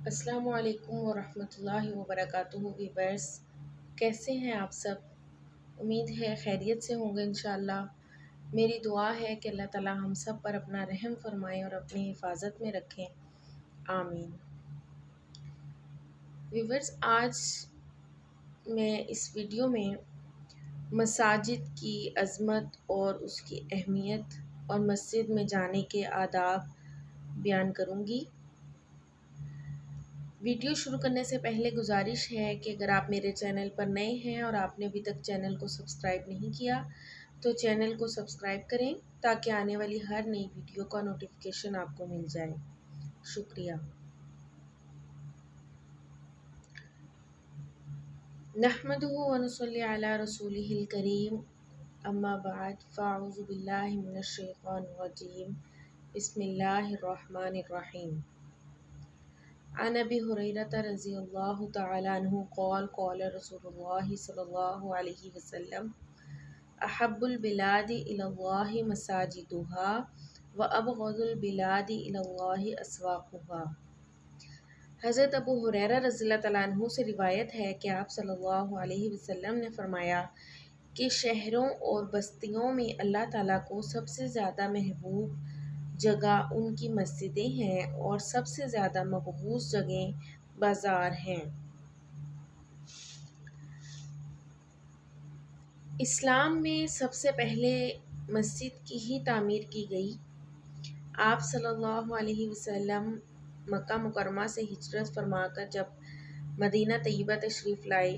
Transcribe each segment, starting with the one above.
السلام علیکم ورحمۃ اللہ وبرکاتہ ویورس، کیسے ہیں آپ سب؟ امید ہے خیریت سے ہوں گے انشاءاللہ۔ میری دعا ہے کہ اللہ تعالی ہم سب پر اپنا رحم فرمائے اور اپنی حفاظت میں رکھیں، آمین۔ ویورس، آج میں اس ویڈیو میں مساجد کی عظمت اور اس کی اہمیت اور مسجد میں جانے کے آداب بیان کروں گی۔ ویڈیو شروع کرنے سے پہلے گزارش ہے کہ اگر آپ میرے چینل پر نئے ہیں اور آپ نے ابھی تک چینل کو سبسکرائب نہیں کیا تو چینل کو سبسکرائب کریں تاکہ آنے والی ہر نئی ویڈیو کا نوٹیفیکیشن آپ کو مل جائے۔ شکریہ۔ نحمدہ ونصلی علی رسولہ الکریم، اما بعد فاعوذ باللہ من الشیطان الرجیم، بسم اللہ الرحمن الرحیم۔ عن ابی ہریرہ رضی اللہ تعالی عنہ قال قال رسول اللہ صلی اللہ علیہ وسلم احب البلاد الی اللہ مساجدها وابغض البلاد الی اللہ اسواقها۔ حضرت ابو ہریرہ رضی اللہ تعالیٰ عنہ سے روایت ہے کہ آپ صلی اللہ علیہ وسلم نے فرمایا کہ شہروں اور بستیوں میں اللہ تعالیٰ کو سب سے زیادہ محبوب جگہ ان کی مسجدیں ہیں اور سب سے زیادہ مقبوض جگہیں بازار ہیں۔ اسلام میں سب سے پہلے مسجد کی ہی تعمیر کی گئی۔ آپ صلی اللہ علیہ وسلم مکہ مکرمہ سے ہجرت فرما کر جب مدینہ طیبہ تشریف لائے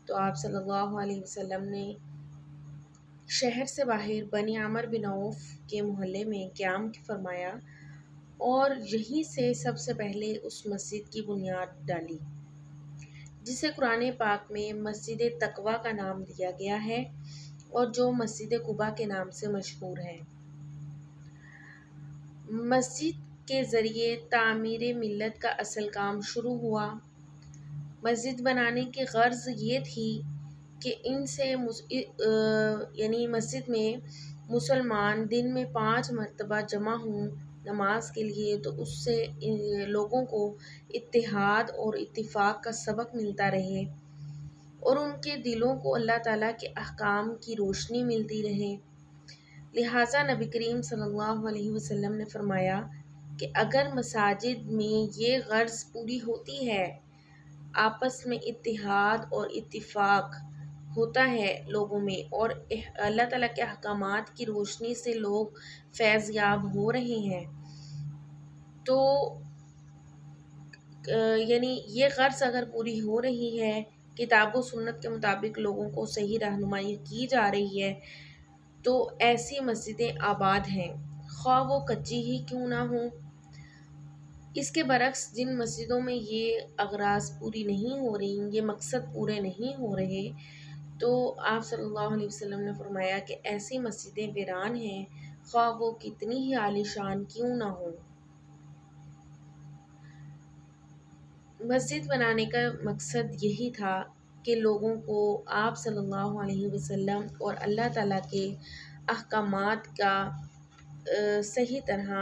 تو آپ صلی اللہ علیہ وسلم نے شہر سے باہر بنی عمر بن عوف کے محلے میں قیام فرمایا اور یہیں سے سب سے پہلے اس مسجد کی بنیاد ڈالی، جسے قرآن پاک میں مسجد تقویٰ کا نام دیا گیا ہے اور جو مسجد قباء کے نام سے مشہور ہے۔ مسجد کے ذریعے تعمیر ملت کا اصل کام شروع ہوا۔ مسجد بنانے کی غرض یہ تھی کہ ان سے یعنی مسجد میں مسلمان دن میں 5 مرتبہ جمع ہوں نماز کے لیے، تو اس سے لوگوں کو اتحاد اور اتفاق کا سبق ملتا رہے اور ان کے دلوں کو اللہ تعالیٰ کے احکام کی روشنی ملتی رہے۔ لہٰذا نبی کریم صلی اللہ علیہ وسلم نے فرمایا کہ اگر مساجد میں یہ غرض پوری ہوتی ہے، آپس میں اتحاد اور اتفاق ہوتا ہے لوگوں میں اور اللہ تعالیٰ کے احکامات کی روشنی سے لوگ فیض یاب ہو رہے ہیں، تو یعنی یہ غرض اگر پوری ہو رہی ہے، کتاب و سنت کے مطابق لوگوں کو صحیح رہنمائی کی جا رہی ہے، تو ایسی مسجدیں آباد ہیں، خواہ وہ کچی ہی کیوں نہ ہوں۔ اس کے برعکس جن مسجدوں میں یہ اغراض پوری نہیں ہو رہی، یہ مقصد پورے نہیں ہو رہے، تو آپ صلی اللہ علیہ وسلم نے فرمایا کہ ایسی مسجدیں ویران ہیں، خواہ وہ کتنی ہی عالی شان کیوں نہ ہوں۔ مسجد بنانے کا مقصد یہی تھا کہ لوگوں کو آپ صلی اللہ علیہ وسلم اور اللہ تعالیٰ کے احکامات کا صحیح طرح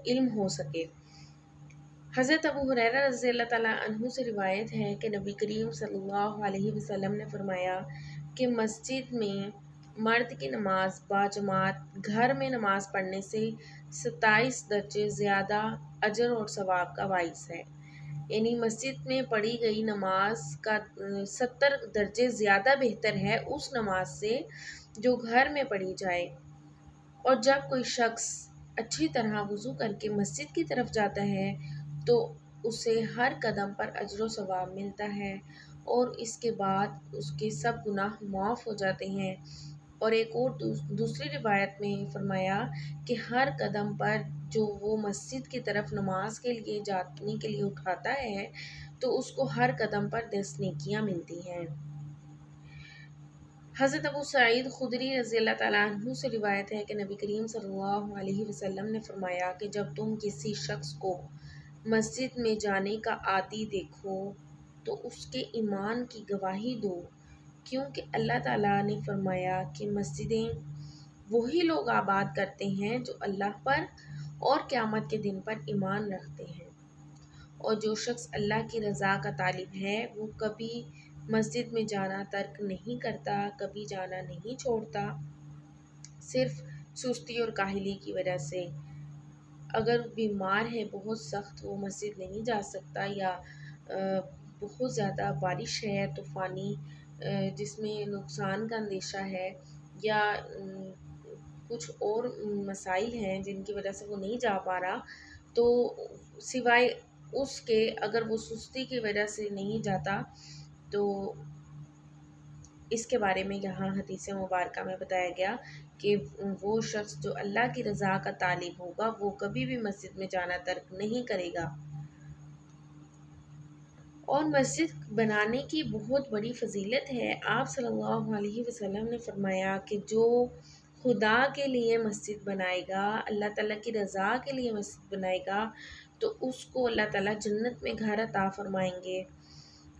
علم ہو سکے۔ حضرت ابو ہریرہ رضی اللہ تعالیٰ عنہ سے روایت ہے کہ نبی کریم صلی اللہ علیہ وسلم نے فرمایا کہ مسجد میں مرد کی نماز باجماعت گھر میں نماز پڑھنے سے 27 درجے زیادہ اجر اور ثواب کا باعث ہے، یعنی مسجد میں پڑھی گئی نماز کا 70 درجے زیادہ بہتر ہے اس نماز سے جو گھر میں پڑھی جائے۔ اور جب کوئی شخص اچھی طرح وضو کر کے مسجد کی طرف جاتا ہے تو اسے ہر قدم پر اجر و ثواب ملتا ہے اور اس کے بعد اس کے سب گناہ معاف ہو جاتے ہیں۔ اور ایک اور دوسری روایت میں فرمایا کہ ہر قدم پر جو وہ مسجد کی طرف نماز کے لیے جانے کے لیے اٹھاتا ہے تو اس کو ہر قدم پر 10 نیکیاں ملتی ہیں۔ حضرت ابو سعید خدری رضی اللہ تعالیٰ عنہ سے روایت ہے کہ نبی کریم صلی اللہ علیہ وسلم نے فرمایا کہ جب تم کسی شخص کو مسجد میں جانے کا عادی دیکھو تو اس کے ایمان کی گواہی دو، کیونکہ اللہ تعالیٰ نے فرمایا کہ مسجدیں وہی لوگ آباد کرتے ہیں جو اللہ پر اور قیامت کے دن پر ایمان رکھتے ہیں۔ اور جو شخص اللہ کی رضا کا طالب ہے وہ کبھی مسجد میں جانا ترک نہیں کرتا، کبھی جانا نہیں چھوڑتا، صرف سستی اور کاہلی کی وجہ سے۔ اگر بیمار ہے بہت سخت، وہ مسجد نہیں جا سکتا، یا بہت زیادہ بارش ہے طوفانی جس میں نقصان کا اندیشہ ہے، یا کچھ اور مسائل ہیں جن کی وجہ سے وہ نہیں جا پا رہا، تو سوائے اس کے اگر وہ سستی کی وجہ سے نہیں جاتا تو اس کے بارے میں یہاں حدیث مبارکہ میں بتایا گیا کہ وہ شخص جو اللہ کی رضا کا طالب ہوگا وہ کبھی بھی مسجد میں جانا ترک نہیں کرے گا۔ اور مسجد بنانے کی بہت بڑی فضیلت ہے۔ آپ صلی اللہ علیہ وسلم نے فرمایا کہ جو خدا کے لیے مسجد بنائے گا، اللہ تعالیٰ کی رضا کے لیے مسجد بنائے گا، تو اس کو اللہ تعالیٰ جنت میں گھر عطا فرمائیں گے۔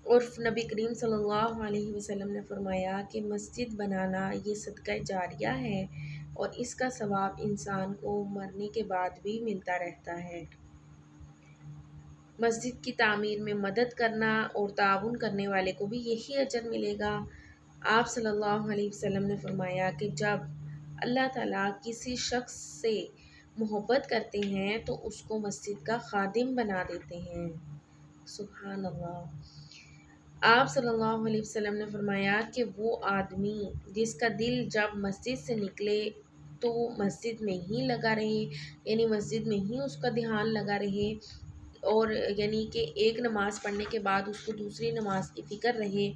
اور نبی کریم صلی اللہ علیہ وسلم نے فرمایا کہ مسجد بنانا یہ صدقہ جاریہ ہے، اور اس کا ثواب انسان کو مرنے کے بعد بھی ملتا رہتا ہے۔ مسجد کی تعمیر میں مدد کرنا اور تعاون کرنے والے کو بھی یہی اجر ملے گا۔ آپ صلی اللہ علیہ وسلم نے فرمایا کہ جب اللہ تعالیٰ کسی شخص سے محبت کرتے ہیں تو اس کو مسجد کا خادم بنا دیتے ہیں۔ سبحان اللہ۔ آپ صلی اللہ علیہ وسلم نے فرمایا کہ وہ آدمی جس کا دل جب مسجد سے نکلے تو وہ مسجد میں ہی لگا رہے، یعنی مسجد میں ہی اس کا دھیان لگا رہے، اور یعنی کہ ایک نماز پڑھنے کے بعد اس کو دوسری نماز کی فکر رہے،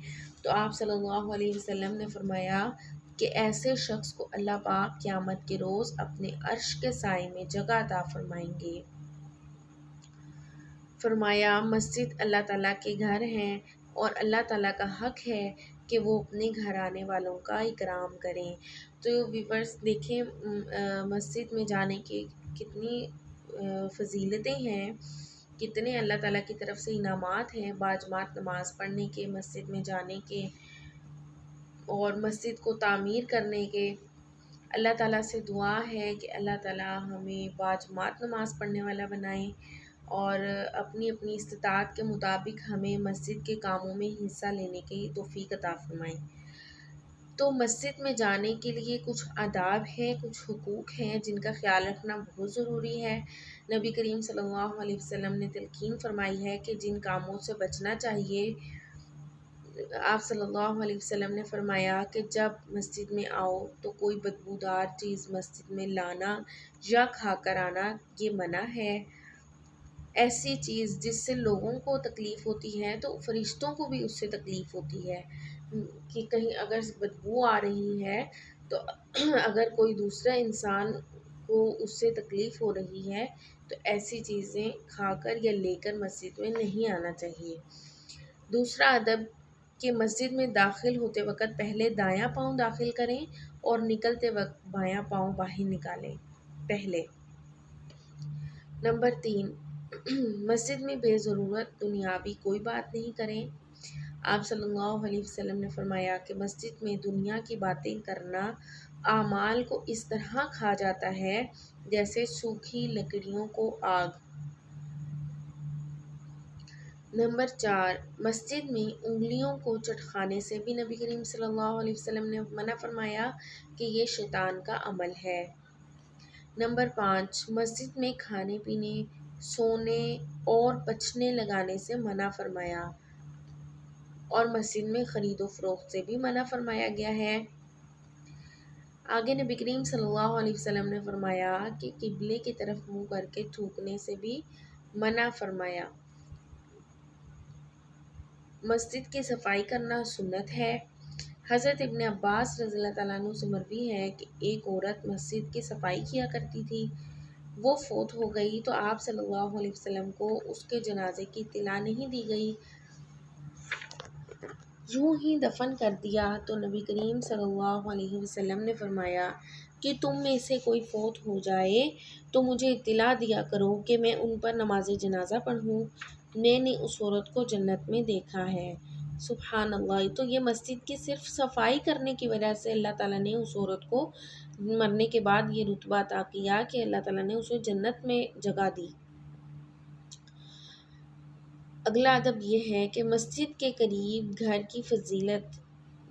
تو آپ صلی اللہ علیہ وسلم نے فرمایا کہ ایسے شخص کو اللہ پاک قیامت کے روز اپنے عرش کے سائے میں جگہ عطا فرمائیں گے۔ فرمایا مسجد اللہ تعالیٰ کے گھر ہیں، اور اللہ تعالیٰ کا حق ہے کہ وہ اپنے گھر آنے والوں کا اکرام کریں۔ تو ویورز دیکھیں مسجد میں جانے کے کتنی فضیلتیں ہیں، کتنے اللہ تعالیٰ کی طرف سے انعامات ہیں باجماعت نماز پڑھنے کے، مسجد میں جانے کے اور مسجد کو تعمیر کرنے کے۔ اللہ تعالیٰ سے دعا ہے کہ اللہ تعالیٰ ہمیں باجماعت نماز پڑھنے والا بنائیں، اور اپنی اپنی استطاعت کے مطابق ہمیں مسجد کے کاموں میں حصہ لینے کی توفیق عطا فرمائیں۔ تو مسجد میں جانے کے لیے کچھ آداب ہیں، کچھ حقوق ہیں جن کا خیال رکھنا بہت ضروری ہے۔ نبی کریم صلی اللہ علیہ وسلم نے تلقین فرمائی ہے کہ جن کاموں سے بچنا چاہیے، آپ صلی اللہ علیہ وسلم نے فرمایا کہ جب مسجد میں آؤ تو کوئی بدبودار چیز مسجد میں لانا یا کھا کر آنا یہ منع ہے۔ ایسی چیز جس سے لوگوں کو تکلیف ہوتی ہے تو فرشتوں کو بھی اس سے تکلیف ہوتی ہے، کہ کہیں اگر بدبو آ رہی ہے تو اگر کوئی دوسرا انسان کو اس سے تکلیف ہو رہی ہے تو ایسی چیزیں کھا کر یا لے کر مسجد میں نہیں آنا چاہیے۔ دوسرا ادب کہ مسجد میں داخل ہوتے وقت پہلے دایاں پاؤں داخل کریں اور نکلتے وقت بایاں پاؤں باہر نکالیں پہلے۔ نمبر 3، مسجد میں بے ضرورت دنیاوی کوئی بات نہیں کریں۔ آپ صلی اللہ علیہ وسلم نے فرمایا کہ مسجد میں دنیا کی باتیں کرنا اعمال کو اس طرح کھا جاتا ہے جیسے سوکھی لکڑیوں کو آگ۔ نمبر 4، مسجد میں انگلیوں کو چٹکانے سے بھی نبی کریم صلی اللہ علیہ وسلم نے منع فرمایا کہ یہ شیطان کا عمل ہے۔ نمبر 5، مسجد میں کھانے پینے، سونے اور بچھنے لگانے سے منع فرمایا، اور مسجد میں خرید و فروخت سے بھی منع فرمایا گیا ہے۔ آگے نبی کریم صلی اللہ علیہ وسلم نے فرمایا کہ قبلے کی طرف منہ کر کے تھوکنے سے بھی منع فرمایا۔ مسجد کی صفائی کرنا سنت ہے۔ حضرت ابن عباس رضی اللہ تعالیٰ عنہ سے مروی ہے کہ ایک عورت مسجد کی صفائی کیا کرتی تھی، وہ فوت ہو گئی تو آپ صلی اللہ علیہ وسلم کو اس کے جنازے کی اطلاع نہیں دی گئی، یوں ہی دفن کر دیا، تو نبی کریم صلی اللہ علیہ وسلم نے فرمایا کہ تم میں سے کوئی فوت ہو جائے تو مجھے اطلاع دیا کرو کہ میں ان پر نماز جنازہ پڑھوں، میں نے اس عورت کو جنت میں دیکھا ہے۔ سبحان اللہ۔ تو یہ مسجد کی صرف صفائی کرنے کی وجہ سے اللہ تعالیٰ نے اس عورت کو مرنے کے بعد یہ رتبہ عطا کیا کہ اللہ تعالیٰ نے اسے جنت میں جگہ دی۔ اگلا ادب یہ ہے کہ مسجد کے قریب گھر کی فضیلت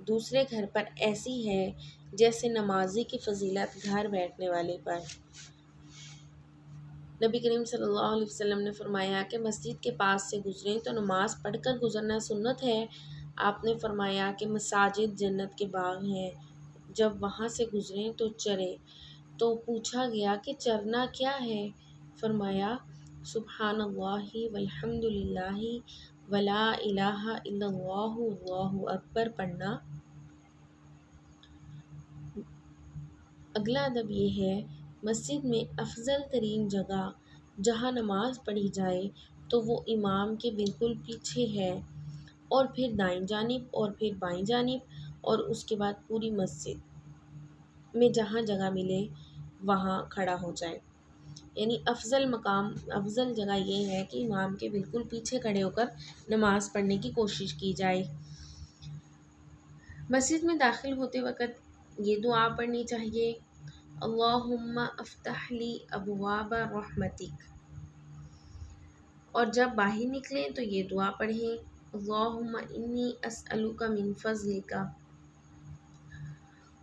دوسرے گھر پر ایسی ہے جیسے نمازی کی فضیلت گھر بیٹھنے والے پر۔ نبی کریم صلی اللہ علیہ وسلم نے فرمایا کہ مسجد کے پاس سے گزریں تو نماز پڑھ کر گزرنا سنت ہے۔ آپ نے فرمایا کہ مساجد جنت کے باغ ہیں، جب وہاں سے گزریں تو چریں۔ تو پوچھا گیا کہ چرنا کیا ہے؟ فرمایا سبحان اللہ والحمد للہ ولا الہ الا اللہ واللہ اکبر پڑھنا۔ اگلا ادب یہ ہے مسجد میں افضل ترین جگہ جہاں نماز پڑھی جائے تو وہ امام کے بالکل پیچھے ہے، اور پھر دائیں جانب اور پھر بائیں جانب، اور اس کے بعد پوری مسجد میں جہاں جگہ ملے وہاں کھڑا ہو جائے۔ یعنی افضل جگہ یہ ہے کہ امام کے بالکل پیچھے کھڑے ہو کر نماز پڑھنے کی کوشش کی جائے۔ مسجد میں داخل ہوتے وقت یہ دعا پڑھنی چاہیے، اللہم افتح لی ابواب رحمتک، اور جب باہر نکلیں تو یہ دعا پڑھیں، اللہم انی اسألک من فضلک۔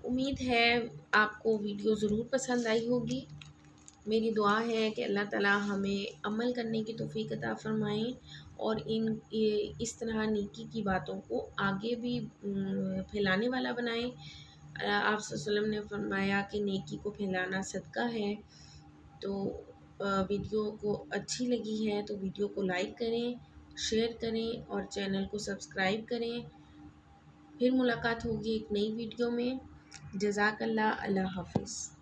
امید ہے آپ کو ویڈیو ضرور پسند آئی ہوگی۔ میری دعا ہے کہ اللہ تعالی ہمیں عمل کرنے کی توفیق عطا فرمائیں اور اس طرح نیکی کی باتوں کو آگے بھی پھیلانے والا بنائیں۔ آپ صلی اللہ علیہ وسلم نے فرمایا کہ نیکی کو پھیلانا صدقہ ہے۔ تو ویڈیو کو اچھی لگی ہے تو ویڈیو کو لائک کریں، شیئر کریں اور چینل کو سبسکرائب کریں۔ پھر ملاقات ہوگی ایک نئی ویڈیو میں۔ جزاک اللہ، اللہ حافظ۔